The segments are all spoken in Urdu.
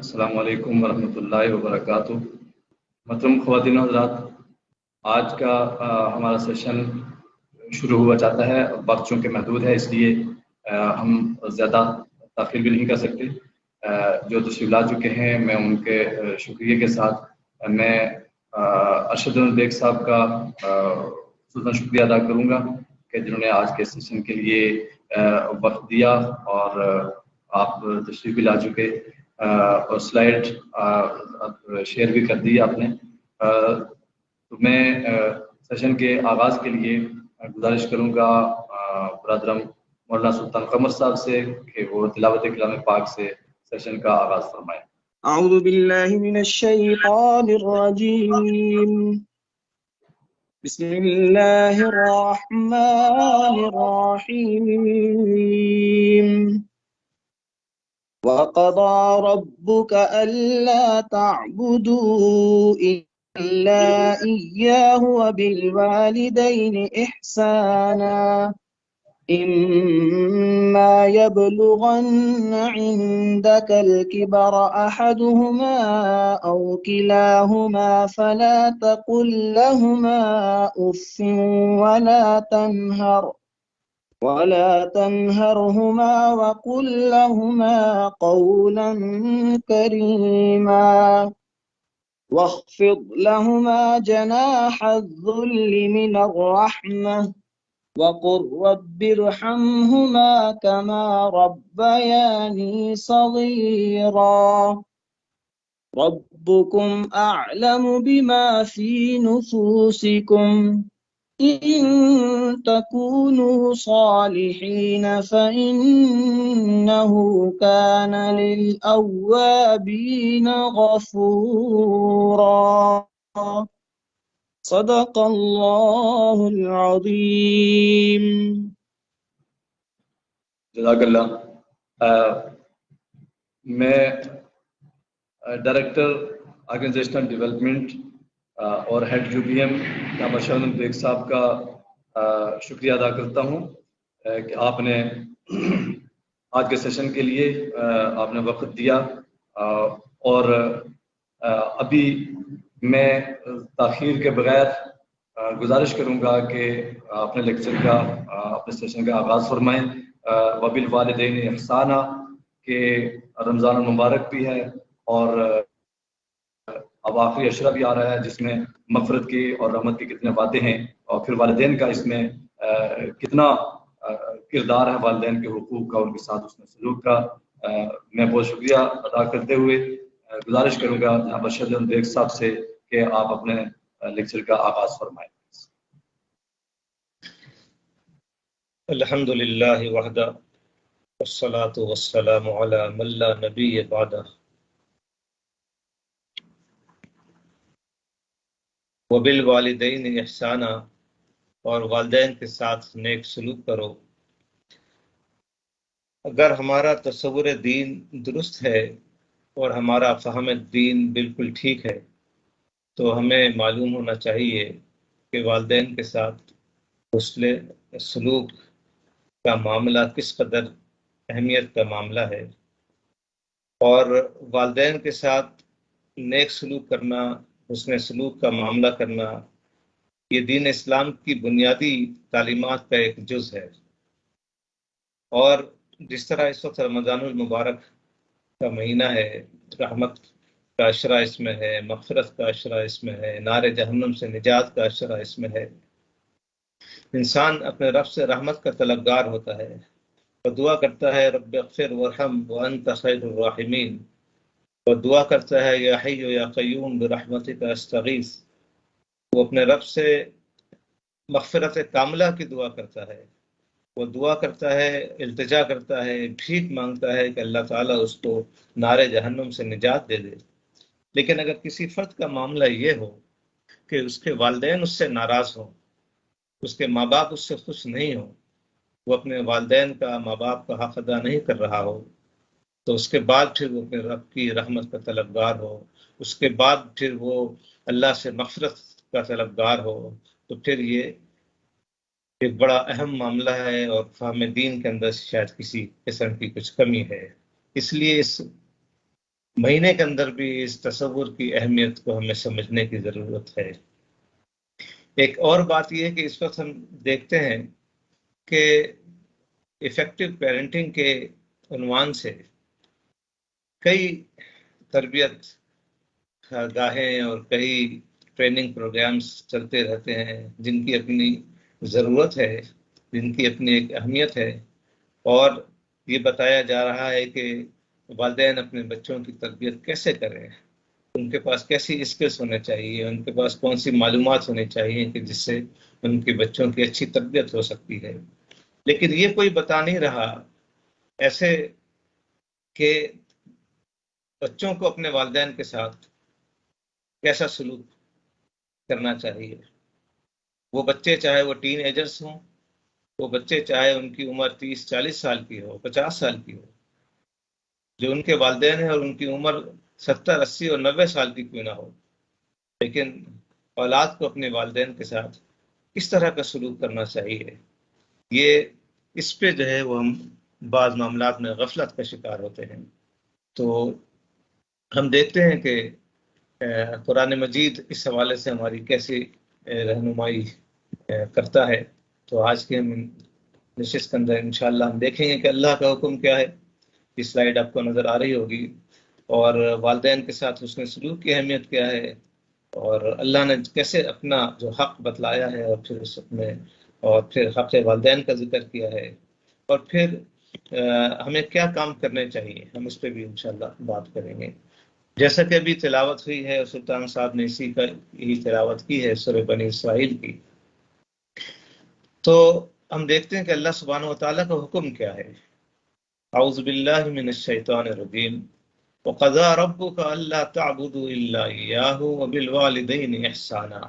السلام علیکم ورحمۃ اللہ وبرکاتہ۔ محترم خواتین و حضرات، آج کا ہمارا سیشن شروع ہوا چاہتا ہے۔ وقت چونکہ محدود ہے، اس لیے ہم زیادہ تاخیر بھی نہیں کر سکتے۔ جو تشریف لا چکے ہیں میں ان کے شکریہ کے ساتھ میں ارشد بیگ صاحب کا خصوصاً شکریہ ادا کروں گا کہ جنہوں نے آج کے سیشن کے لیے وقت دیا اور آپ تشریف بھی لا چکے اور سلائڈ شیئر بھی کر دی آپ نے۔ تو میں سیشن کے آغاز کے لیے گزارش کروں گا برادرم مولانا سلطان قمر صاحب سے کہ وہ تلاوت کلام پاک سے سیشن کا آغاز فرمائیں۔ اعوذ باللہ من الشیطان الرجیم، بسم اللہ الرحمن الرحیم۔ وَقَضَى رَبُّكَ أَلَّا تَعْبُدُوا إِلَّا إِيَّاهُ وَبِالْوَالِدَيْنِ إِحْسَانًا إِمَّا يَبْلُغَنَّ عِندَكَ الْكِبَرَ أَحَدُهُمَا أَوْ كِلَاهُمَا فَلَا تَقُل لَّهُمَا أُفٍّ ولا تنهرهما وقل لهما قولا كريما واخفض لهما جناح الذل من الرحمة وقل رب ارحمهما كما ربياني صغيرا ربكم أعلم بما في نفوسكم إن تكونوا صالحين فإنه كان للأوابين غفورا صدق اللہ العظیم۔ جزاک اللہ۔ میں ڈائریکٹر آرگنائزیشنل ڈیولپمنٹ اور ہیڈ یو بی ایم جناب ارشد بیگ صاحب کا شکریہ ادا کرتا ہوں کہ آپ نے آج کے سیشن کے لیے آپ نے وقت دیا، اور ابھی میں تاخیر کے بغیر گزارش کروں گا کہ اپنے لیکچر کا اپنے سیشن کا آغاز فرمائیں۔ وبالوالدین احسانہ کہ رمضان المبارک بھی ہے اور اب آخری عشرہ بھی آ رہا ہے جس میں مغفرت کی اور رحمت کی کتنے وعدے ہیں، اور پھر والدین کا اس میں کتنا کردار ہے، والدین کے حقوق کا، ان کے ساتھ اس میں سلوک کا۔ میں بہت شکریہ ادا کرتے ہوئے گزارش کروں گا جناب ارشد بیگ صاحب سے کہ آپ اپنے لیکچر کا آغاز فرمائیں۔ الحمد للہ وحدہ والصلاة والسلام علی من لا نبی بعدہ وبالوالدین احسانہ، اور والدین کے ساتھ نیک سلوک کرو۔ اگر ہمارا تصور دین درست ہے اور ہمارا فہم دین بالکل ٹھیک ہے تو ہمیں معلوم ہونا چاہیے کہ والدین کے ساتھ حسن سلوک کا معاملہ کس قدر اہمیت کا معاملہ ہے، اور والدین کے ساتھ نیک سلوک کرنا، حسن سلوک کا معاملہ کرنا، یہ دین اسلام کی بنیادی تعلیمات کا ایک جز ہے۔ اور جس طرح اس وقت رمضان المبارک کا مہینہ ہے، رحمت کا عشرہ اس میں ہے، مغفرت کا عشرہ اس میں ہے، نار جہنم سے نجات کا عشرہ اس میں ہے، انسان اپنے رب سے رحمت کا طلبگار ہوتا ہے اور دعا کرتا ہے رب اغفر وارحم وانت خیر الراحمین، اور دعا کرتا ہے یا حی یا قیوم برحمتک استغیث۔ وہ اپنے رب سے مغفرت کاملہ کی دعا کرتا ہے، وہ دعا کرتا ہے، التجا کرتا ہے، بھیک مانگتا ہے کہ اللہ تعالیٰ اس کو نار جہنم سے نجات دے دے۔ لیکن اگر کسی فرد کا معاملہ یہ ہو کہ اس کے والدین اس سے ناراض ہوں، اس کے ماں باپ اس سے خوش نہیں ہوں، وہ اپنے والدین کا، ماں باپ کا حق ادا نہیں کر رہا ہو، تو اس کے بعد پھر وہ اپنے رب کی رحمت کا طلبگار ہو، اس کے بعد پھر وہ اللہ سے مغفرت کا طلبگار ہو، تو پھر یہ ایک بڑا اہم معاملہ ہے اور فہم دین کے اندر شاید کسی قسم کی کچھ کمی ہے۔ اس لیے اس مہینے کے اندر بھی اس تصور کی اہمیت کو ہمیں سمجھنے کی ضرورت ہے۔ ایک اور بات یہ ہے کہ اس وقت ہم دیکھتے ہیں کہ ایفیکٹو پیرنٹنگ کے عنوان سے کئی تربیت گاہیں اور کئی ٹریننگ پروگرامز چلتے رہتے ہیں جن کی اپنی ضرورت ہے، جن کی اپنی ایک اہمیت ہے، اور یہ بتایا جا رہا ہے کہ والدین اپنے بچوں کی تربیت کیسے کریں، ان کے پاس کیسی اسکلس ہونے چاہیے، ان کے پاس کون سی معلومات ہونی چاہیے کہ جس سے ان کے بچوں کی اچھی تربیت ہو سکتی ہے۔ لیکن یہ کوئی بتا نہیں رہا ایسے کہ بچوں کو اپنے والدین کے ساتھ کیسا سلوک کرنا چاہیے۔ وہ بچے چاہے وہ ٹین ایجرز ہوں، وہ بچے چاہے ان کی عمر 30-40 سال کی ہو، 50 سال کی ہو، جو ان کے والدین ہیں اور ان کی عمر 70, 80 اور 90 سال کی کیوں نہ ہو، لیکن اولاد کو اپنے والدین کے ساتھ کس طرح کا سلوک کرنا چاہیے، یہ اس پہ جو ہے وہ ہم بعض معاملات میں غفلت کا شکار ہوتے ہیں۔ تو ہم دیکھتے ہیں کہ قرآن مجید اس حوالے سے ہماری کیسی رہنمائی کرتا ہے۔ تو آج کے ہم نشست کے اندر انشاءاللہ ہم دیکھیں گے کہ اللہ کا حکم کیا ہے۔ یہ سلائیڈ آپ کو نظر آ رہی ہوگی، اور والدین کے ساتھ حسن سلوک کی اہمیت کیا ہے، اور اللہ نے کیسے اپنا جو حق بتلایا ہے اور پھر اس میں اور پھر حق والدین کا ذکر کیا ہے، اور پھر ہمیں کیا کام کرنے چاہیے، ہم اس پہ بھی انشاءاللہ بات کریں گے۔ جیسا کہ ابھی تلاوت ہوئی ہے اور سلطان صاحب نے اسی کا یہی تلاوت کی ہے سورہ بنی اسرائیل کی، تو ہم دیکھتے ہیں کہ اللہ سبحانہ وتعالیٰ کا حکم کیا ہے۔ اعوذ باللہ من الشیطان الرجیم وقضى ربك الا تعبدوا الا اياه وبالوالدين احسانا۔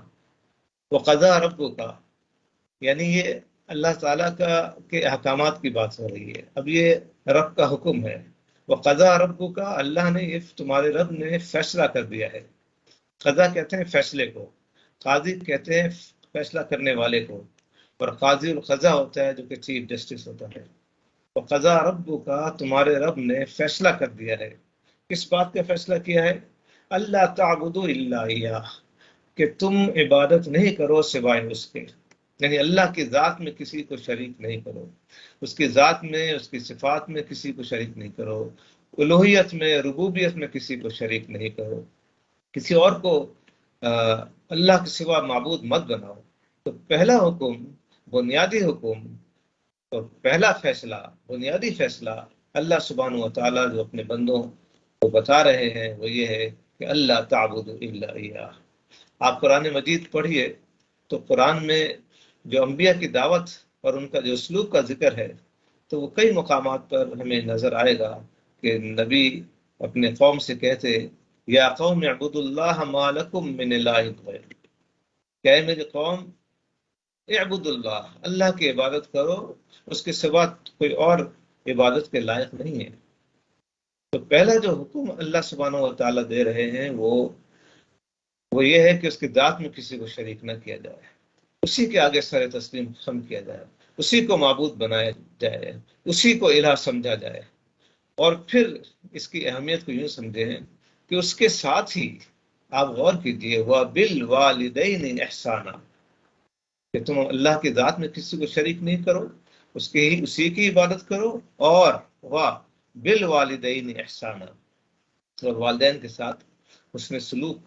وقضى ربك یعنی یہ اللہ تعالیٰ کے احکامات کی بات ہو رہی ہے، اب یہ رب کا حکم ہے۔ وقضى ربك اللہ نے، یہ تمہارے رب نے فیصلہ کر دیا ہے۔ قضا کہتے ہیں فیصلے کو، قاضی کہتے ہیں فیصلہ کرنے والے کو، اور قاضی القضا ہوتا ہے جو کہ چیف جسٹس ہوتا ہے۔ وقضى ربك تمہارے رب نے فیصلہ کر دیا ہے۔ کس بات کا فیصلہ کیا ہے؟ اللہ تعبدوا الا اياه، کہ تم عبادت نہیں کرو سوائے اس کے، یعنی اللہ کی ذات میں کسی کو شریک نہیں کرو، اس کی ذات میں، اس کی صفات میں کسی کو شریک نہیں کرو، الوہیت میں، ربوبیت میں کسی کو شریک نہیں کرو، کسی اور کو اللہ کے سوا معبود مت بناؤ۔ تو پہلا حکم، بنیادی حکم، تو پہلا فیصلہ، بنیادی فیصلہ اللہ سبحانہ وتعالیٰ جو اپنے بندوں کو بتا رہے ہیں وہ یہ ہے کہ اللہ تعبدوا الا اياه۔ آپ قرآن مجید پڑھیے تو قرآن میں جو انبیاء کی دعوت اور ان کا جو اسلوب کا ذکر ہے تو وہ کئی مقامات پر ہمیں نظر آئے گا کہ نبی اپنے قوم سے کہتے یا قوم اعبدوا اللہ ما لکم من الہ غیر، کہ اے میری قوم اعبدوا اللہ، اللہ کی عبادت کرو، اس کے سوا کوئی اور عبادت کے لائق نہیں ہے۔ تو پہلا جو حکم اللہ سبحانہ وتعالیٰ دے رہے ہیں وہ یہ ہے کہ اس کی ذات میں کسی کو شریک نہ کیا جائے، اسی کے آگے سر تسلیم خم کیا جائے، اسی کو معبود بنایا جائے، اسی کو الہ سمجھا جائے۔ اور پھر اس کی اہمیت کو یوں سمجھیں کہ اس کے ساتھ ہی آپ غور کیجئے وَبِالْوَالِدَيْنِ احسانا، کہ تم اللہ کی ذات میں کسی کو شریک نہیں کرو، اسی کی عبادت کرو، اور وَبِالْوَالِدَيْنِ احسانا، اور والدین کے ساتھ حسن سلوک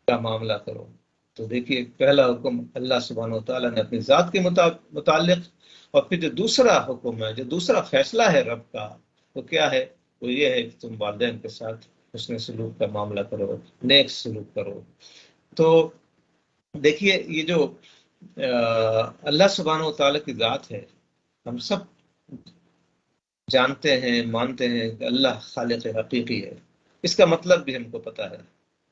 کا معاملہ کرو۔ تو دیکھیے پہلا حکم اللہ سبحانہ وتعالیٰ نے اپنی ذات کے متعلق، اور پھر جو دوسرا حکم ہے، جو دوسرا فیصلہ ہے رب کا، وہ کیا ہے؟ وہ یہ ہے کہ تم والدین کے ساتھ حسن سلوک کا معاملہ کرو، نیک سلوک کرو۔ تو دیکھیے یہ جو اللہ سبحانہ وتعالیٰ کی ذات ہے، ہم سب جانتے ہیں، مانتے ہیں کہ اللہ خالق حقیقی ہے۔ اس کا مطلب بھی ہم کو پتہ ہے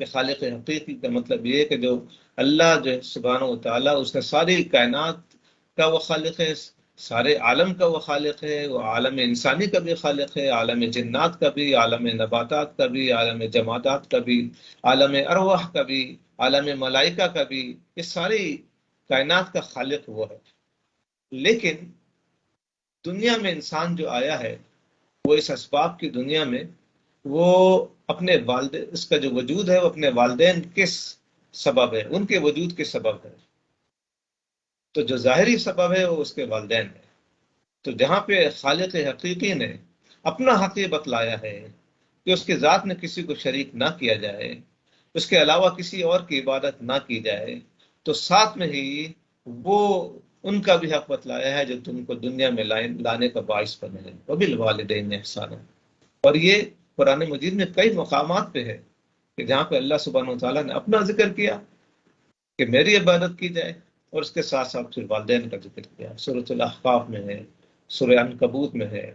کہ خالق حقیقی کا مطلب یہ ہے کہ جو اللہ جو سبحانہ وتعالیٰ اس نے ساری کائنات کا وہ خالق ہے، سارے عالم کا وہ خالق ہے، وہ عالم انسانی کا بھی خالق ہے، عالم جنات کا بھی، عالم نباتات کا بھی، عالم جمادات کا بھی، عالم ارواح کا بھی، عالم ملائکہ کا بھی، یہ ساری کائنات کا خالق وہ ہے۔ لیکن دنیا میں انسان جو آیا ہے وہ اس اسباب کی دنیا میں وہ اپنے والدین، اس کا جو وجود ہے وہ اپنے والدین کے سبب ہے، ان کے وجود کے سبب ہے. تو جو ظاہری سبب ہے وہ اس کے والدین ہے. تو جہاں پہ خالق حقیقی نے اپنا حق یہ بتلایا ہے کہ اس کی ذات میں کسی کو شریک نہ کیا جائے، اس کے علاوہ کسی اور کی عبادت نہ کی جائے، تو ساتھ میں ہی وہ ان کا بھی حق بتلایا ہے جو تم کو دنیا میں لانے کا باعث بنے، وبالوالدین احسانا. اور یہ قرآن مجید میں کئی مقامات پہ ہے کہ جہاں پہ اللہ سبحانہ وتعالیٰ نے اپنا ذکر کیا کہ میری عبادت کی جائے، اور اس کے ساتھ ساتھ پھر والدین کا ذکر کیا. سورۃ الاحقاف میں ہے، سورہ عنکبوت میں ہے،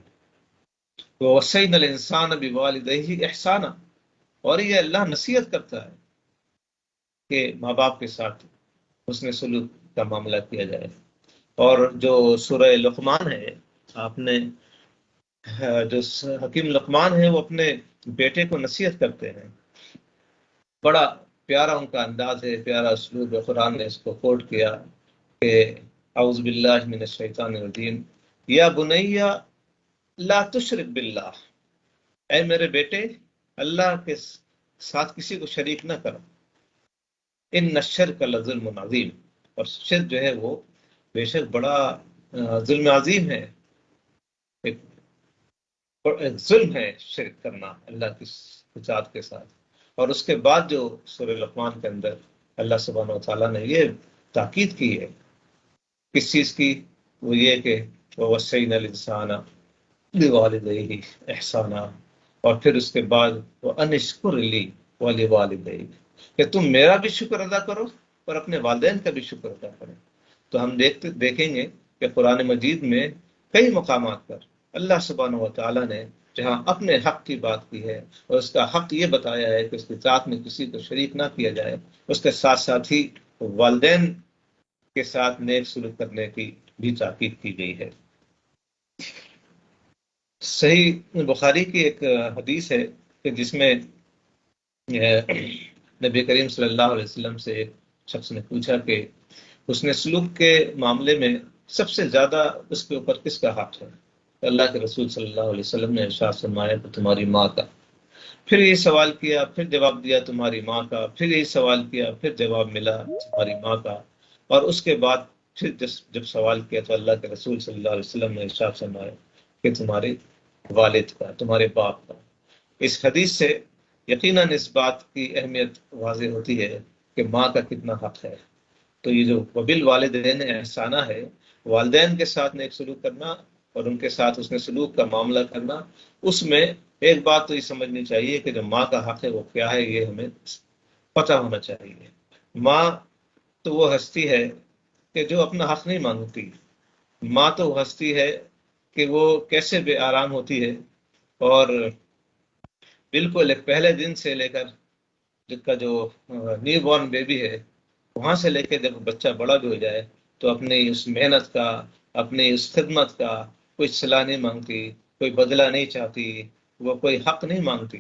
وَوَصَّيْنَا الْإِنسَانَ بِوَالِدَيْهِ احسانا. اور یہ اللہ نصیحت کرتا ہے کہ ماں باپ کے ساتھ حسن سلوک کا معاملہ کیا جائے. اور جو سورہ لقمان ہے، آپ نے جو حکیم لقمان ہے وہ اپنے بیٹے کو نصیحت کرتے ہیں. بڑا پیارا ان کا انداز ہے، پیارا اسلوب ہے. قرآن نے اس کو کوٹ کیا کہ اعوذ باللہ من الشیطان الرجیم یا بنیا لا تشرک باللہ، اے میرے بیٹے اللہ کے ساتھ کسی کو شریک نہ کرو، ان الشرک لظلم عظیم، اور شرک جو ہے وہ بے شک بڑا ظلم عظیم ہے. ایک ظلم ہے شرک کرنا اللہ کی ذات کے ساتھ. اور اس کے بعد جو سورہ لقمان کے اندر اللہ سبحانہ وتعالیٰ نے یہ تاکید کی ہے کس چیز کی، وہ یہ کہ وَوَصَّيْنَا الْإِنسَانَ بِوَالِدَيْهِ احسانا، اور پھر اس کے بعد وَأَنِ اشْكُرْ لِي وَلِوَالِدَيْكَ، کہ تم میرا بھی شکر ادا کرو اور اپنے والدین کا بھی شکر ادا کرو. تو ہم دیکھیں گے کہ قرآن مجید میں کئی مقامات پر اللہ سبحانہ وتعالیٰ نے جہاں اپنے حق کی بات کی ہے اور اس کا حق یہ بتایا ہے کہ اس کی ذات میں کسی کو شریک نہ کیا جائے، اس کے ساتھ ساتھ ہی والدین کے ساتھ نیک سلوک کرنے کی بھی تاکید کی گئی ہے. صحیح بخاری کی ایک حدیث ہے کہ جس میں نبی کریم صلی اللہ علیہ وسلم سے ایک شخص نے پوچھا کہ حسن سلوک کے معاملے میں سب سے زیادہ اس کے اوپر کس کا حق ہے؟ اللہ کے رسول صلی اللہ علیہ وسلم نے ارشاد فرمایا کہ تمہاری ماں کا. پھر یہ سوال کیا، پھر جواب دیا تمہاری ماں کا، پھر یہ سوال کیا، پھر جواب ملا تمہاری ماں کا، اور اس کے بعد پھر جب سوال کیا تو اللہ کے رسول صلی اللہ علیہ وسلم نے ارشاد فرمایا کہ تمہارے والد کا، تمہارے باپ کا. اس حدیث سے یقیناً اس بات کی اہمیت واضح ہوتی ہے کہ ماں کا کتنا حق ہے. تو یہ جو وبالوالدین احسانہ ہے، والدین کے ساتھ نیک سلوک کرنا اور ان کے ساتھ اس نے سلوک کا معاملہ کرنا، اس میں ایک بات تو یہ سمجھنی چاہیے کہ جو ماں کا حق ہے وہ کیا ہے، یہ ہمیں پتہ ہونا چاہیے. ماں تو وہ ہستی ہے کہ جو اپنا حق نہیں مانگتی. ماں تو وہ ہستی ہے کہ وہ کیسے بے آرام ہوتی ہے، اور بالکل ایک پہلے دن سے لے کر جس کا جو نیو بورن بیبی ہے، وہاں سے لے کے جب بچہ بڑا بھی ہو جائے تو اپنی اس محنت کا، اپنی اس خدمت کا کوئی صلاح نہیں مانگتی، کوئی بدلہ نہیں چاہتی، وہ کوئی حق نہیں مانگتی.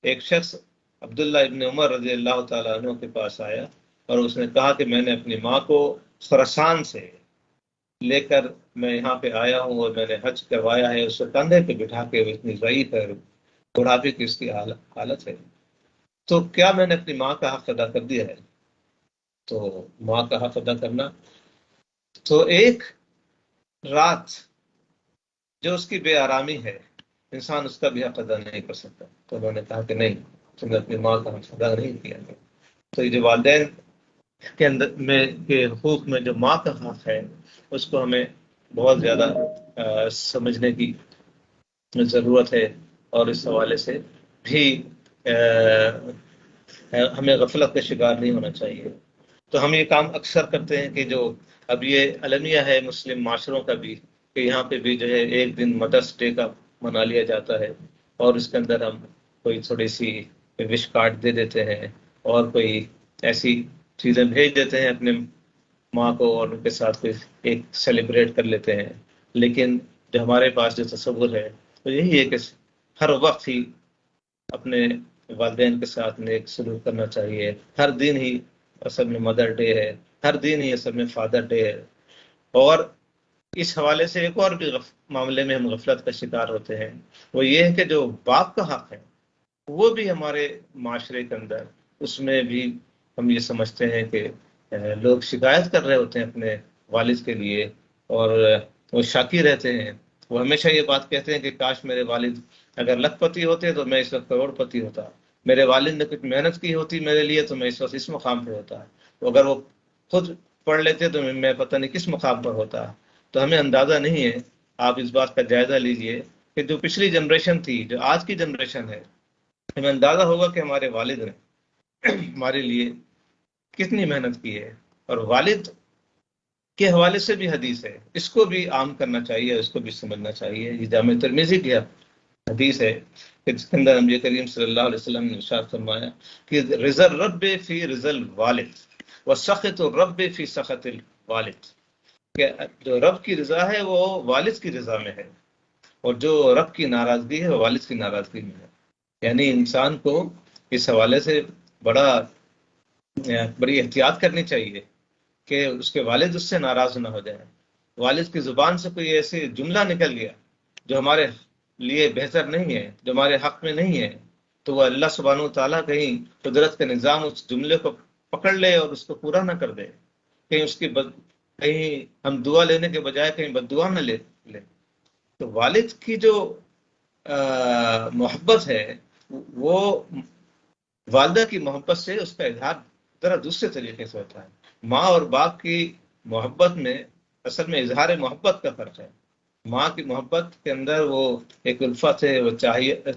ایک شخص عبداللہ ابن عمر رضی اللہ تعالیٰ عنہ کے پاس آیا اور اس نے کہا کہ میں نے اپنی ماں کو خراسان سے لے کر میں یہاں پہ آیا ہوں اور میں نے حج کروایا ہے، اس کو کندھے پہ بٹھا کے، وہ اتنی ضعیف ہے، بڑھاپے کی اس کی حالت ہے، تو کیا میں نے اپنی ماں کا حق ادا کر دیا ہے؟ تو ماں کا حق ادا کرنا تو ایک رات جو اس کی بے آرامی ہے، انسان اس کا بھی حق ادا نہیں کر سکتا. تو انہوں نے کہا کہ نہیں، تم نے اپنی ماں کا حق ادا نہیں کیا. تو یہ جو والدین کے اندر میں کے حقوق میں جو ماں کا حق ہے، اس کو ہمیں بہت زیادہ سمجھنے کی ضرورت ہے، اور اس حوالے سے بھی ہمیں غفلت کا شکار نہیں ہونا چاہیے. تو ہم یہ کام اکثر کرتے ہیں کہ جو اب یہ المیہ ہے مسلم معاشروں کا بھی، کہ یہاں پہ بھی جو ہے ایک دن مدرس ڈے کا منا لیا جاتا ہے، اور اس کے اندر ہم کوئی تھوڑی سی وش کارڈ دے دیتے ہیں اور کوئی ایسی چیزیں بھیج دیتے ہیں اپنے ماں کو، اور ان کے ساتھ کوئی ایک سیلیبریٹ کر لیتے ہیں. لیکن جو ہمارے پاس جو تصور ہے تو یہی ہے کہ ہر وقت ہی اپنے والدین کے ساتھ نیک سلوک کرنا چاہیے. ہر دن ہی اصل میں مدر ڈے ہے، ہر دن ہی اصل میں فادر ڈے ہے. اور اس حوالے سے ایک اور بھی معاملے میں ہم غفلت کا شکار ہوتے ہیں، وہ یہ ہے کہ جو باپ کا حق ہے وہ بھی ہمارے معاشرے کے اندر اس میں بھی ہم یہ سمجھتے ہیں کہ لوگ شکایت کر رہے ہوتے ہیں اپنے والد کے لیے، اور وہ شاکی رہتے ہیں. وہ ہمیشہ یہ بات کہتے ہیں کہ کاش میرے والد اگر لکھ پتی ہوتے تو میں اس وقت کروڑ پتی ہوتا، میرے والد نے کچھ محنت کی ہوتی میرے لیے تو میں اس وقت اس مقام پہ ہوتا، اگر وہ خود پڑھ لیتے تو میں پتہ نہیں کس مقام پر ہوتا. تو ہمیں اندازہ نہیں ہے. آپ اس بات کا جائزہ لیجئے کہ جو پچھلی جنریشن تھی، جو آج کی جنریشن ہے، ہمیں اندازہ ہوگا کہ ہمارے والد نے ہمارے لیے کتنی محنت کی ہے. اور والد کے حوالے سے بھی حدیث ہے، اس کو بھی عام کرنا چاہیے، اس کو بھی سمجھنا چاہیے. یہ جامع ترمذی کی حدیث ہے کہ جس کے اندر نبی کریم صلی اللہ علیہ وسلم نے ارشاد فرمایا کہ رضا الرب فی رضا الوالد وسخط الرب فی سخط الوالد، کہ جو رب کی رضا ہے وہ والد کی رضا میں ہے، اور جو رب کی ناراضگی ہے وہ والد کی ناراضگی میں ہے. یعنی انسان کو اس حوالے سے بڑی احتیاط کرنی چاہیے کہ اس کے والد اس سے ناراض نہ ہو جائیں. والد کی زبان سے کوئی ایسی جملہ نکل گیا جو ہمارے لیے بہتر نہیں ہے، جو ہمارے حق میں نہیں ہے، تو وہ اللہ سبحانہ و تعالیٰ کہیں قدرت کا نظام اس جملے کو پکڑ لے اور اس کو پورا نہ کر دے. کہیں اس کی کہیں ہم دعا لینے کے بجائے کہیں بد دعا نہ لے. تو والد کی جو محبت ہے وہ والدہ کی محبت سے اس کا اظہار ذرا دوسرے طریقے سے ہوتا ہے. ماں اور باپ کی محبت میں اصل میں اظہار محبت کا فرق ہے. ماں کی محبت کے اندر وہ ایک الفت ہے، وہ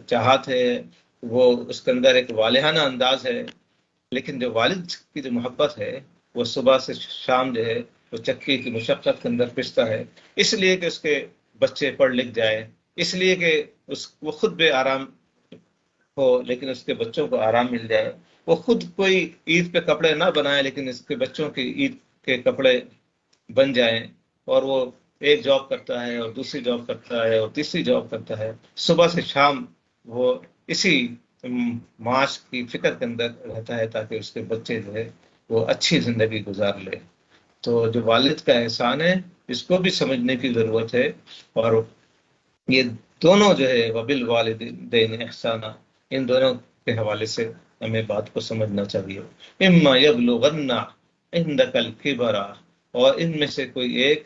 چاہت ہے، وہ اس کے اندر ایک والہانہ انداز ہے. لیکن جو والد کی جو محبت ہے وہ صبح سے شام جو ہے وہ چکی کی مشقت کے اندر پستا ہے، اس لیے کہ اس کے بچے پڑھ لکھ جائے، اس لیے کہ وہ خود بے آرام ہو لیکن اس کے بچوں کو آرام مل جائے. وہ خود کوئی عید پہ کپڑے نہ بنائے لیکن اس کے بچوں کی عید کے کپڑے بن جائیں. اور وہ ایک جاب کرتا ہے اور دوسری جاب کرتا ہے اور تیسری جاب کرتا ہے، صبح سے شام وہ اسی معاش کی فکر کے اندر رہتا ہے تاکہ اس کے بچے جو ہے وہ اچھی زندگی گزار لے. تو جو والد کا احسان ہے اس کو بھی سمجھنے کی ضرورت ہے. اور یہ دونوں جو ہے وبالوالدین احسانا، ان دونوں کے حوالے سے ہمیں بات کو سمجھنا چاہیے. اما یبلغن عندک الکبر، اور ان میں سے کوئی ایک،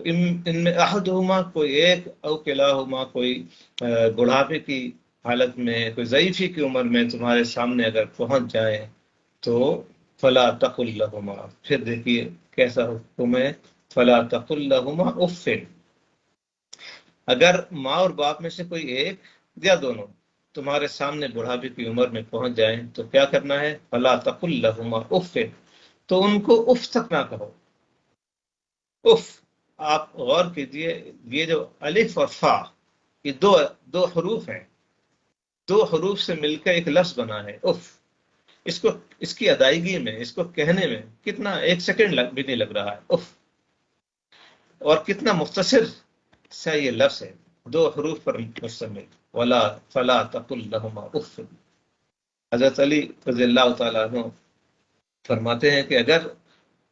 ان میں احدہما کوئی ایک، او کلاہما کوئی بڑھاپے کی حالت میں، کوئی ضعیفی کی عمر میں تمہارے سامنے اگر پہنچ جائے تو فلا تقل لہما، پھر دیکھیے کیسا حکم ہے، فلا تقل لہما اف. اگر ماں اور باپ میں سے کوئی ایک یا دونوں تمہارے سامنے بڑھاپے کی عمر میں پہنچ جائیں تو کیا کرنا ہے، فلا تقل لہما اف، تو ان کو اف تک نہ کہو. اف، آپ غور کیجئے، یہ جو الف اور فا یہ دو حروف ہیں، دو حروف سے مل کر ایک لفظ بنا ہے اف. اس کی ادائیگی میں، اس کو کہنے میں کتنا ایک سیکنڈ بھی نہیں لگ رہا ہے اف. اور کتنا مختصر سا یہ لفظ ہے، دو حروف پر مشتمل، ولا فلا تقل لہما اف. حضرت علی رضی اللہ تعالیٰ عنہ فرماتے ہیں کہ اگر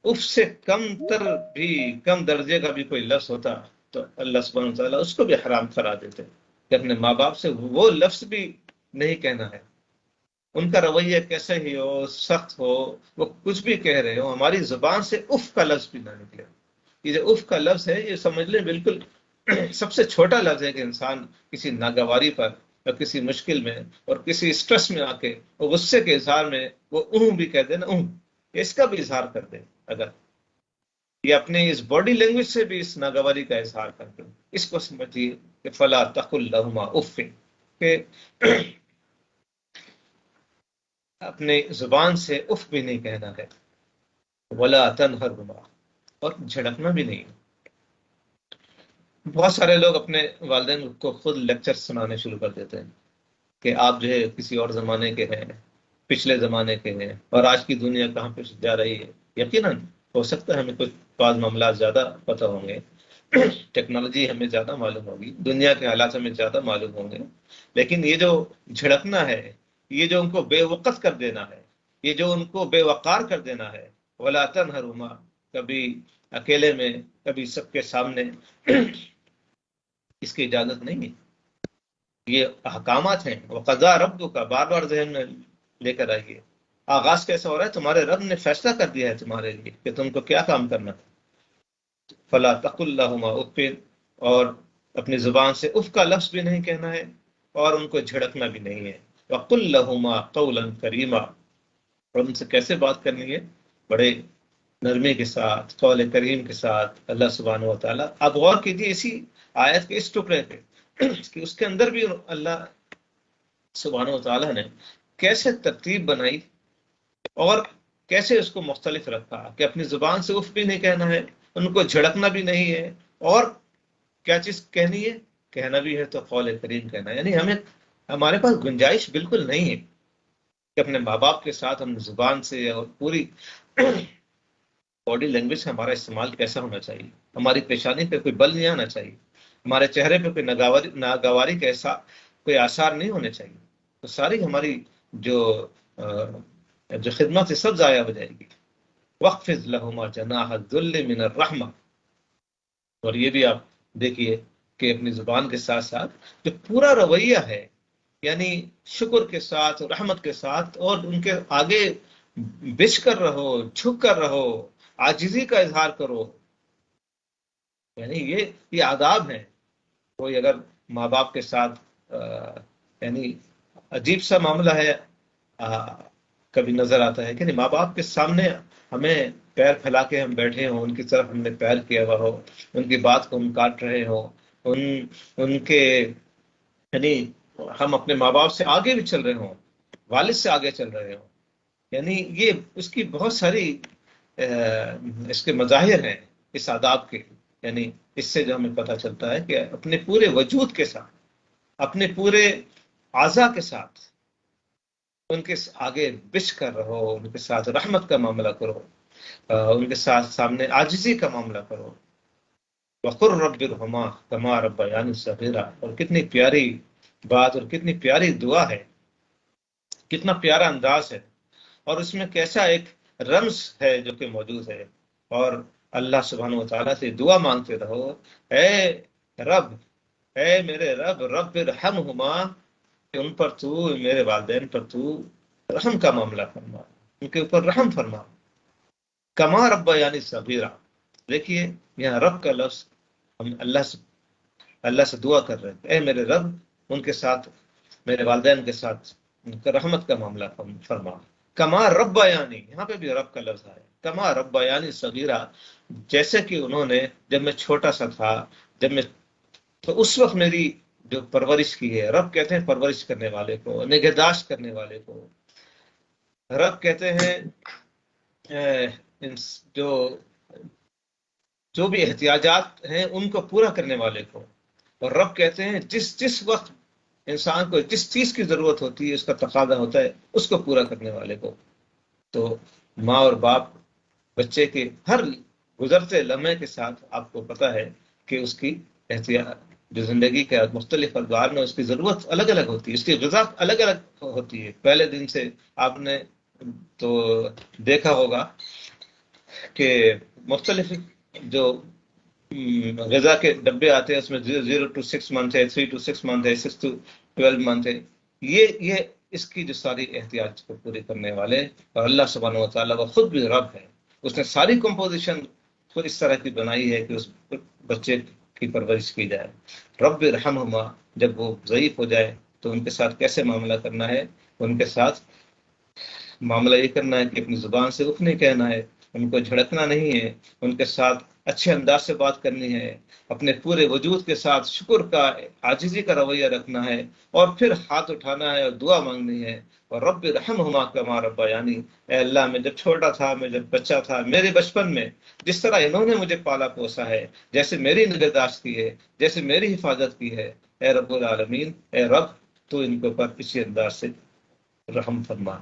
اف سے کم تر بھی، کم درجے کا بھی کوئی لفظ ہوتا تو اللہ سبحانہ وتعالیٰ اس کو بھی حرام کرا دیتے، کہ اپنے ماں باپ سے وہ لفظ بھی نہیں کہنا ہے. ان کا رویہ کیسے ہی ہو، سخت ہو، وہ کچھ بھی کہہ رہے ہو، ہماری زبان سے اف کا لفظ بھی نہ نکلے. یہ جو اف کا لفظ ہے یہ سمجھ لیں بالکل سب سے چھوٹا لفظ ہے کہ انسان کسی ناگواری پر اور کسی مشکل میں اور کسی اسٹریس میں آ کے اور غصے کے اظہار میں وہ بھی کہہ دے نا، اس کا بھی اظہار کر دے. اگر یہ اپنے اس باڈی لینگویج سے بھی اس ناگواری کا اظہار کر دے، اس کو سمجھیے کہ فلا تقل لہما اف، کہ اپنے زبان سے اف بھی نہیں کہنا ہے. ولا تنہرہما، اور جھڑکنا بھی نہیں. بہت سارے لوگ اپنے والدین کو خود لیکچر سنانے شروع کر دیتے ہیں کہ آپ جو ہے کسی اور زمانے کے ہیں، پچھلے زمانے کے ہیں، اور آج کی دنیا کہاں پہ جا رہی ہے. یقیناً ہو سکتا ہے ہمیں کچھ بعض معاملات زیادہ پتہ ہوں گے، ٹیکنالوجی ہمیں زیادہ معلوم ہوگی، دنیا کے حالات ہمیں زیادہ معلوم ہوں گے، لیکن یہ جو جھڑکنا ہے، یہ جو ان کو بے وقت کر دینا ہے، یہ جو ان کو بے وقار کر دینا ہے، ولا تنہرہما، کبھی اکیلے میں کبھی سب کے سامنے، اس کی اجازت نہیں ہے. یہ احکامات ہیں، وقضا ربک کا بار بار ذہن میں لے کر آئیے. آغاز کیسا ہو رہا ہے؟ تمہارے رب نے فیصلہ کر دیا ہے تمہارے لیے کہ تم کو کیا کام کرنا ہے. فلا تقل لہما اف، اور اپنی زبان سے اف کا لفظ بھی نہیں کہنا ہے اور ان کو جھڑکنا بھی نہیں ہے. وقل لہما قولا کریما، اور ان سے کیسے بات کرنی ہے؟ بڑے نرمی کے ساتھ، قول کریم کے ساتھ. اللہ سبحانہ و تعالیٰ، آپ غور کیجیے اسی آیت کے اس ٹکڑے پہ کہ اس کے اندر بھی اللہ سبحانہ و تعالیٰ نے کیسے ترتیب بنائی اور کیسے اس کو مختلف رکھا کہ اپنی زبان سے اف بھی نہیں کہنا ہے، ان کو جھڑکنا بھی نہیں ہے، اور کیا چیز کہنی ہے؟ کہنا بھی ہے تو قول کریم کہنا ہے. یعنی ہمارے پاس گنجائش بالکل نہیں ہے کہ اپنے ماں باپ کے ساتھ ہم زبان سے اور پوری باڈی لینگویج سے ہمارا استعمال کیسا ہونا چاہیے. ہماری پیشانی پہ کوئی بل نہیں آنا چاہیے، ہمارے چہرے پہ کوئی ناگواری کا ایسا کوئی آثار نہیں ہونے چاہیے. تو ساری ہماری جو خدمت ہے سب ضائع ہو جائے گی. وَخْفِضْ لَهُمَا جَنَاحَ الذُّلِّ مِنَ الرَّحْمَةِ، اور یہ بھی آپ دیکھیے کہ اپنی زبان کے ساتھ ساتھ جو پورا رویہ ہے، یعنی شکر کے ساتھ، رحمت کے ساتھ، اور ان کے آگے بچھ کر رہو، جھک کر رہو، عاجزی کا اظہار کرو. یعنی یہ آداب ہیں. کوئی اگر ماں باپ کے ساتھ یعنی عجیب سا معاملہ ہے، کبھی نظر آتا ہے کہ نہیں، ماں باپ کے سامنے ہمیں پیر پھیلا کے ہم بیٹھے ہوں، ان کی طرف ہم نے پیر کیا ہوا ہو، ان کی بات کو ہم کاٹ رہے ہوں، ان کے یعنی ہم اپنے ماں باپ سے آگے بھی چل رہے ہوں، والد سے آگے چل رہے ہوں. یعنی یہ اس کی بہت ساری اس کے مظاہر ہیں اس آداب کے. یعنی اس سے جو ہمیں پتہ چلتا ہے کہ اپنے پورے وجود کے ساتھ، اپنے پورے اعضاء کے ساتھ ان کے آگے بچھ کر رہو، ان کے ساتھ رحمت کا معاملہ کرو، ان کے ساتھ سامنے عاجزی کا معاملہ کرو. وَقُلْ رَبِّ ارْحَمْهُمَا كَمَا رَبَّيَانِي صَغِيرًا، اور کتنی پیاری بات اور کتنی پیاری دعا ہے، کتنا پیارا انداز ہے، اور اس میں کیسا ایک رمز ہے جو کہ موجود ہے. اور اللہ سبحانہ و تعالیٰ سے دعا مانگتے رہو، اے رب، اے میرے رب، رب ارحمہما، کہ ان پر تو، میرے والدین پر تو رحم کا معاملہ فرما، ان کے اوپر رحم فرما. کما ربیانی صغیرا، دیکھیے یہاں رب کا لفظ ہم اللہ سے دعا کر رہے ہیں، اے میرے رب ان کے ساتھ، میرے والدین کے ساتھ ان کا رحمت کا معاملہ فرما. کما ربیانی، یہاں پہ بھی رب کا لفظ ہے، کما ربیانی صغیرا، جیسے کہ انہوں نے جب میں چھوٹا سا تھا، تو اس وقت میری جو پرورش کی ہے. رب کہتے ہیں پرورش کرنے والے کو، نگہداشت کرنے والے کو. رب کہتے ہیں جو بھی احتیاجات ہیں ان کو پورا کرنے والے کو. اور رب کہتے ہیں جس وقت انسان کو جس چیز کی ضرورت ہوتی ہے، اس کا تقاضا ہوتا ہے، اس کو پورا کرنے والے کو. تو ماں اور باپ بچے کے ہر گزرتے لمحے کے ساتھ آپ کو پتہ ہے کہ اس کی جو زندگی کے مختلف ادوار میں اس کی ضرورت الگ الگ ہوتی ہے، اس کی غذا الگ الگ ہوتی ہے. پہلے دن سے آپ نے تو دیکھا ہوگا کہ مختلف جو غذا کے ڈبے آتے ہیں، اس میں 0 to 6 month ہے، 3 to 6 month ہے، 6 to 12 month ہے. یہ اس کی جو ساری احتیاج کو پورے کرنے والے، اور اللہ سبحانہ و تعالیٰ وہ خود بھی رب ہے. اس نے ساری کمپوزیشن خود اس طرح کی بنائی ہے کہ اس بچے کی پرورش کی جائے. رب ارحمہما، جب وہ ضعیف ہو جائے تو ان کے ساتھ کیسے معاملہ کرنا ہے؟ ان کے ساتھ معاملہ یہ کرنا ہے کہ اپنی زبان سے اف نہیں کہنا ہے، ان کو جھڑکنا نہیں ہے، ان کے ساتھ اچھے انداز سے بات کرنی ہے، اپنے پورے وجود کے ساتھ شکر کا، عاجزی کا رویہ رکھنا ہے، اور پھر ہاتھ اٹھانا ہے اور دعا مانگنی ہے. اور رب ارحمہما کما ربیانی، اے اللہ میں جب چھوٹا تھا، میں جب بچہ تھا، میرے بچپن میں جس طرح انہوں نے مجھے پالا پوسا ہے، جیسے میری نگہداشت کی ہے، جیسے میری حفاظت کی ہے، اے رب العالمین، اے رب تو ان کے اوپر اسی انداز سے رحم فرما.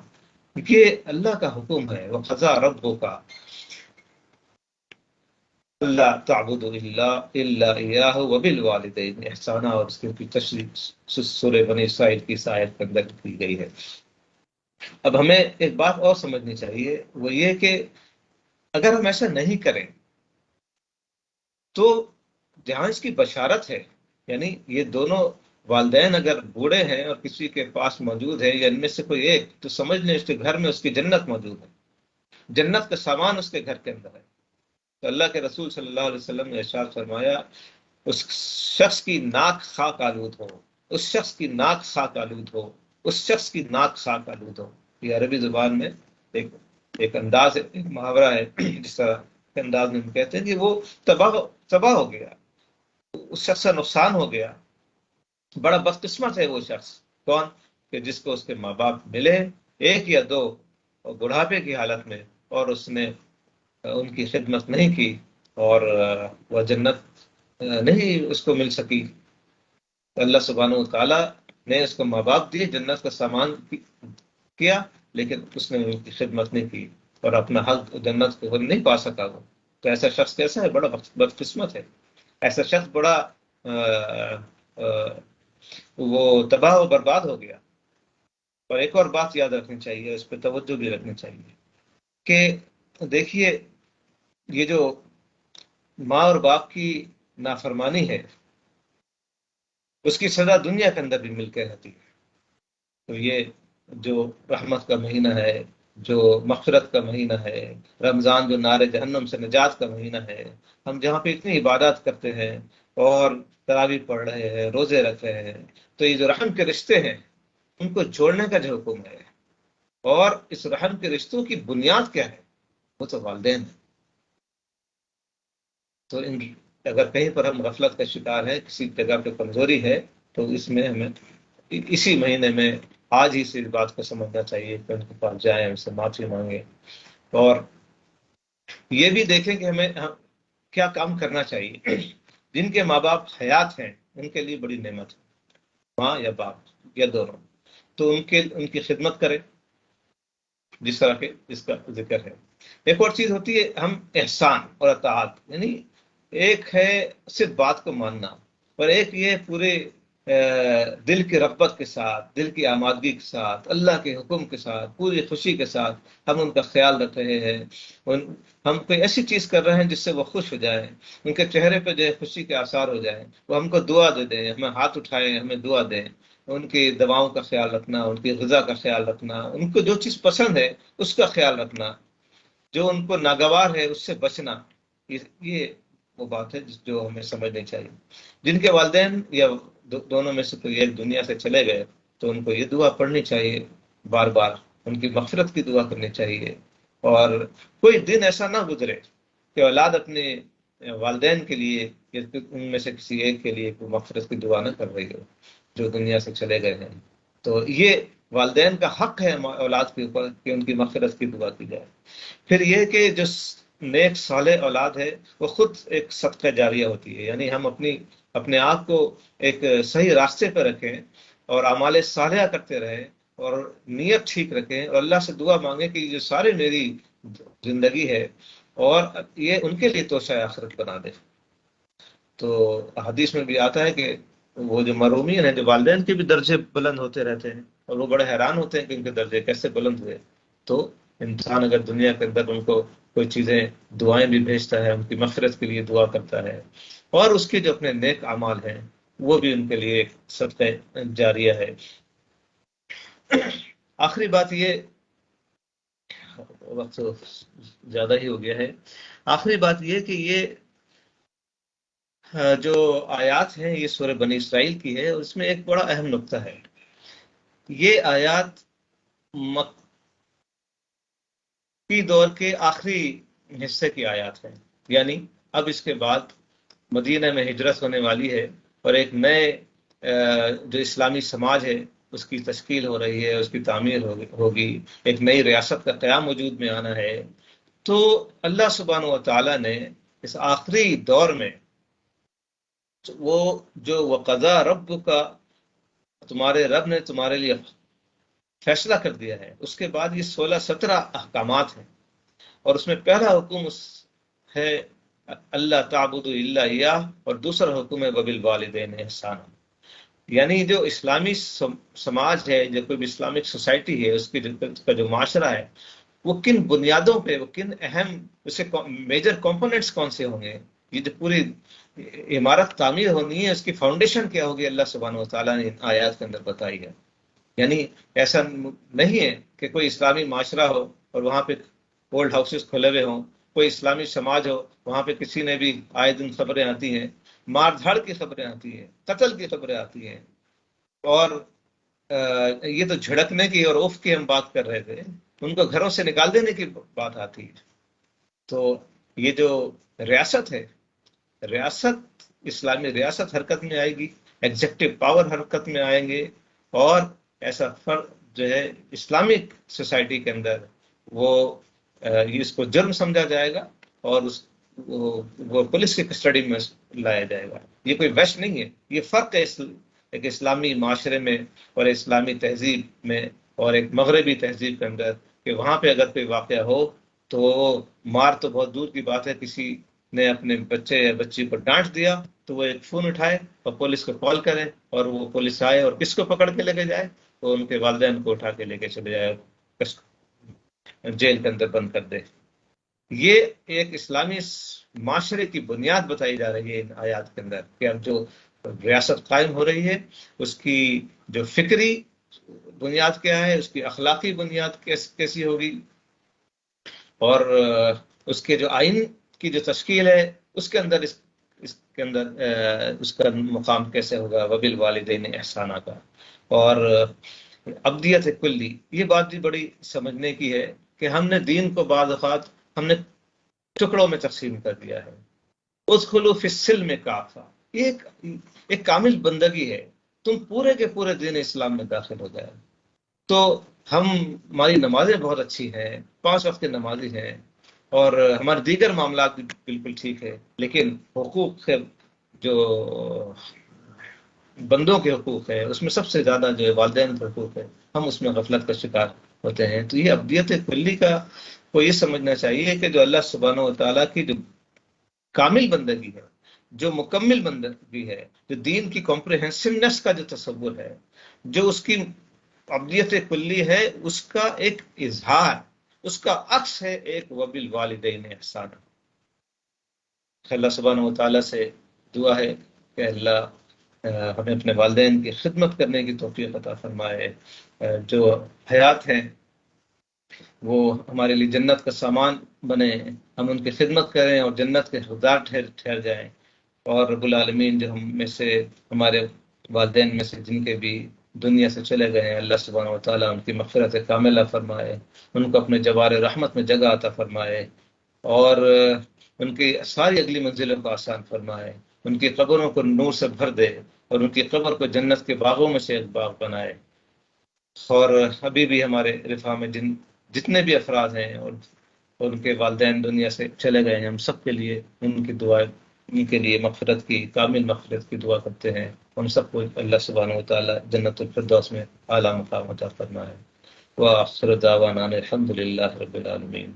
یہ اللہ کا حکم ہے. وَقَضَىٰ رَبُّكَ أَلَّا تَعْبُدُوا إِلَّا إِيَّاهُ وَبِالْوَالِدَيْنِ إِحْسَانًا، اور اس کی تشریح سورہ بنی اسرائیل کی اس آیت کے اندر کی گئی ہے. اب ہمیں ایک بات اور سمجھنی چاہیے، وہ یہ کہ اگر ہم ایسا نہیں کریں تو جہاں اس کی بشارت ہے، یعنی یہ دونوں والدین اگر بوڑھے ہیں اور کسی کے پاس موجود ہے یا ان میں سے کوئی ایک، تو سمجھ لیں اس کے گھر میں اس کی جنت موجود ہے، جنت کا سامان اس کے گھر کے اندر ہے۔ تو اللہ کے رسول صلی اللہ علیہ وسلم نے ارشاد فرمایا اس شخص کی ناک خاک آلود ہو، اس شخص کی ناک خاک آلود ہو، اس شخص کی ناک خاک آلود ہو۔ یہ عربی زبان میں ایک انداز ہے، ایک محاورہ ہے، جس طرح کے انداز میں ہم کہتے ہیں کہ وہ تباہ ہو گیا، اس شخص کا نقصان ہو گیا۔ بڑا بدقسمت ہے وہ شخص، کون؟ کہ جس کو اس کے ماں باپ ملے ایک یا دو اور بڑھاپے کی حالت میں، اور اس نے ان کی خدمت نہیں کی اور وہ جنت نہیں اس کو مل سکی۔ اللہ سبحانہ و تعالیٰ نے اس کو ماں باپ دیے، جنت کا سامان کیا، لیکن اس نے ان کی خدمت نہیں کی اور اپنا حق جنت کو نہیں پا سکا وہ۔ تو ایسا شخص کیسا ہے؟ بڑا بدقسمت ہے، ایسا شخص بڑا وہ تباہ و برباد ہو گیا۔ اور ایک اور بات یاد رکھنی چاہیے، اس پہ توجہ بھی رکھنی چاہیے کہ دیکھیے یہ جو ماں اور باپ کی نافرمانی ہے اس کی سزا دنیا کے اندر بھی مل کے رہتی ہے۔ تو یہ جو رحمت کا مہینہ ہے، جو مغفرت کا مہینہ ہے، رمضان جو نار جہنم سے نجات کا مہینہ ہے، ہم جہاں پہ اتنی عبادات کرتے ہیں اور تراویح پڑھ رہے ہیں، روزے رکھ رہے ہیں، تو یہ جو رحم کے رشتے ہیں ان کو جوڑنے کا جو حکم ہے، اور اس رحم کے رشتوں کی بنیاد کیا ہے؟ وہ تو والدین ہیں۔ تو اگر کہیں پر ہم غفلت کا شکار ہیں، کسی جگہ پہ کمزوری ہے، تو اس میں ہمیں اسی مہینے میں آج ہی سے اس بات کو سمجھنا چاہیے کہ ان کے پاس جائیں، ان سے معافی مانگیں، اور یہ بھی دیکھیں کہ ہمیں کیا کام کرنا چاہیے۔ جن کے ماں باپ حیات ہیں ان کے لیے بڑی نعمت ہے، ماں یا باپ یا دونوں، تو ان کی خدمت کریں جس طرح کے اس کا ذکر ہے۔ ایک اور چیز ہوتی ہے ہم احسان اور اطاعت، یعنی ایک ہے صرف بات کو ماننا، اور ایک یہ پورے دل کی رغبت کے ساتھ، دل کی آمادگی کے ساتھ، اللہ کے حکم کے ساتھ، پوری خوشی کے ساتھ ہم ان کا خیال رکھ رہے ہیں، ہم کوئی ایسی چیز کر رہے ہیں جس سے وہ خوش ہو جائیں، ان کے چہرے پہ جو ہے خوشی کے آثار ہو جائیں، وہ ہم کو دعا دے دیں، ہمیں ہاتھ اٹھائیں ہمیں دعا دیں، ان کی دواؤں کا خیال رکھنا، ان کی غذا کا خیال رکھنا، ان کو جو چیز پسند ہے اس کا خیال رکھنا، جو ان کو ناگوار ہے اس سے بچنا، یہ وہ بات ہے جو ہمیں سمجھنی چاہیے۔ جن کے والدین یا دونوں میں سے کوئی ایک دنیا سے چلے گئے تو ان کو یہ دعا پڑھنی چاہیے بار بار، ان کی مغفرت کی دعا کرنی چاہیے، اور کوئی دن ایسا نہ گزرے کہ اولاد اپنے والدین کے لیے یا ان میں سے کسی ایک کے لیے کوئی مغفرت کی دعا نہ کر رہی ہو جو دنیا سے چلے گئے ہیں۔ تو یہ والدین کا حق ہے اولاد کے اوپر کہ ان کی مغفرت کی دعا کی جائے۔ پھر یہ کہ جو نیک صالح اولاد ہے وہ خود ایک صدقہ جاریہ ہوتی ہے، یعنی ہم اپنے آپ کو ایک صحیح راستے پہ رکھیں اور اعمال صالحہ کرتے رہیں اور نیت ٹھیک رکھیں، اور اللہ سے دعا مانگیں کہ جو سارے میری زندگی ہے اور یہ ان کے لیے توشہ آخرت بنا دے۔ تو حدیث میں بھی آتا ہے کہ وہ جو محرومین ہیں، جو والدین کے بھی درجے بلند ہوتے رہتے ہیں اور وہ بڑے حیران ہوتے ہیں کہ ان کے درجے کیسے بلند ہوئے۔ تو انسان اگر دنیا کے اندر ان کو کوئی چیزیں دعائیں بھی بھیجتا ہے، ان کی مغفرت کے لیے دعا کرتا ہے، اور اس کے جو اپنے نیک اعمال ہیں وہ بھی ان کے لیے ایک صدقہ جاریہ ہے۔ آخری بات یہ، وقت زیادہ ہی ہو گیا ہے، آخری بات یہ کہ یہ جو آیات ہیں یہ سورہ بنی اسرائیل کی ہے، اور اس میں ایک بڑا اہم نقطہ ہے۔ یہ آیات مکی دور کے آخری حصے کی آیات ہیں، یعنی اب اس کے بعد مدینہ میں ہجرت ہونے والی ہے اور ایک نئے جو اسلامی سماج ہے اس کی تشکیل ہو رہی ہے، اس کی تعمیر ہوگی، ایک نئی ریاست کا قیام وجود میں آنا ہے۔ تو اللہ سبحانہ و تعالیٰ نے اس آخری دور میں وہ جو وقضا رب کا، تمہارے رب نے تمہارے لیے فیصلہ کر دیا ہے، اس کے بعد یہ 16-17 احکامات ہیں، اور اس میں پہلا حکم ہے اللہ تعبدوا الا ایاہ، اور دوسرا حکم ہے وبالوالدین احسانا۔ یعنی جو اسلامی سماج ہے، جو کوئی بھی اسلامک سوسائٹی ہے، اس کا جو معاشرہ ہے وہ کن بنیادوں پہ، وہ کن اہم اسے میجر کمپوننٹس کون سے ہوں گے، یہ جو پوری عمارت تعمیر ہونی ہے، اس کی فاؤنڈیشن کیا ہوگی اللہ سبحانہ و تعالیٰ نے آیات کے اندر بتائی ہے۔ یعنی ایسا نہیں ہے کہ کوئی اسلامی معاشرہ ہو اور وہاں پہ اولڈ ہاؤسز کھلے ہوئے ہوں، کوئی اسلامی سماج ہو وہاں پہ کسی نے بھی آئے دن خبریں آتی ہیں، مار دھاڑ کی خبریں آتی ہیں، قتل کی خبریں آتی ہیں، اور یہ تو جھڑکنے کی اور اف کی ہم بات کر رہے تھے، ان کو گھروں سے نکال دینے کی بات آتی ہے۔ تو یہ جو ریاست ہے، ریاست اسلامی ریاست حرکت میں آئے گی، ایگزیکٹو پاور حرکت میں آئیں گے، اور ایسا فرد جو ہے اسلامک سوسائٹی کے اندر وہ اس کو جرم سمجھا جائے گا اور وہ پولیس کی کسٹڈی میں لایا جائے گا۔ یہ کوئی وحش نہیں ہے، یہ فرق ہے ایک اسلامی معاشرے میں اور اسلامی تہذیب میں اور ایک مغربی تہذیب کے اندر، کہ وہاں پہ اگر کوئی واقعہ ہو تو مار تو بہت دور کی بات ہے، کسی نے اپنے بچے یا بچی کو ڈانٹ دیا تو وہ ایک فون اٹھائے اور پولیس کو کال کرے، اور وہ پولیس آئے اور کس کو پکڑ کے لے کے جائے، تو ان کے والدین کو اٹھا کے لے کے چلے جائے، جیل کے اندر بند کر دے۔ یہ ایک اسلامی معاشرے کی بنیاد بتائی جا رہی ہے ان آیات کے اندر، کہ اب جو ریاست قائم ہو رہی ہے اس کی جو فکری بنیاد کیا ہے، اس کی اخلاقی بنیاد کیسی ہوگی، اور اس کے جو آئین کی جو تشکیل ہے اس کے اندر اس کے اندر اس کا مقام کیسے ہوگا، وبالوالدین احسانہ کا، اور ابدیت کلی۔ یہ بات بھی بڑی سمجھنے کی ہے کہ ہم نے دین کو بعض اوقات ہم نے ٹکڑوں میں تقسیم کر دیا ہے۔ ادخلوا فی السلم کافہ، یہ ایک کامل بندگی ہے، تم پورے کے پورے دین اسلام میں داخل ہو گئے۔ تو ہماری نمازیں بہت اچھی ہیں، 5 وقت کی نمازی ہیں، اور ہمارے دیگر معاملات بھی بالکل ٹھیک ہے، لیکن حقوق جو بندوں کے حقوق ہے اس میں سب سے زیادہ جو والدین کے حقوق ہے، ہم اس میں غفلت کا شکار ہوتے ہیں۔ تو یہ ابدیت کلی کا کو یہ سمجھنا چاہیے کہ جو اللہ سبحانہ و تعالیٰ کی جو کامل بندگی ہے، جو مکمل بندگی ہے، جو دین کی کمپریہنسونیس کا جو تصور ہے، جو اس کی ابدیت کلی ہے، اس کا ایک اظہار، اس کا عکس ہے ایک وبالوالدین احسان۔ اللہ سبحانہ و تعالیٰ سے دعا ہے کہ اللہ ہمیں اپنے والدین کی خدمت کرنے کی توفیق عطا فرمائے، جو حیات ہیں وہ ہمارے لیے جنت کا سامان بنے، ہم ان کی خدمت کریں اور جنت کے حقدار ٹھہر جائیں۔ اور رب العالمین جو ہم میں سے ہمارے والدین میں سے جن کے بھی دنیا سے چلے گئے ہیں، اللہ سبحانہ و تعالیٰ ان کی مغفرت کاملہ فرمائے، ان کو اپنے جوار رحمت میں جگہ عطا فرمائے، اور ان کی ساری اگلی منزلوں کو آسان فرمائے، ان کی قبروں کو نور سے بھر دے، اور ان کی قبر کو جنت کے باغوں میں سے ایک باغ بنائے۔ اور ابھی بھی ہمارے رفاع میں جتنے بھی افراد ہیں اور ان کے والدین دنیا سے چلے گئے ہیں، ہم سب کے لیے ان کی دعا، ان کے لیے مغفرت کی، کامل مغفرت کی دعا کرتے ہیں۔ ہم سب کو اللہ سبحانہ و تعالیٰ جنت الفردوس میں اعلیٰ مقام عطا فرمائے۔ وآخر دعوانا الحمد للہ رب العالمین۔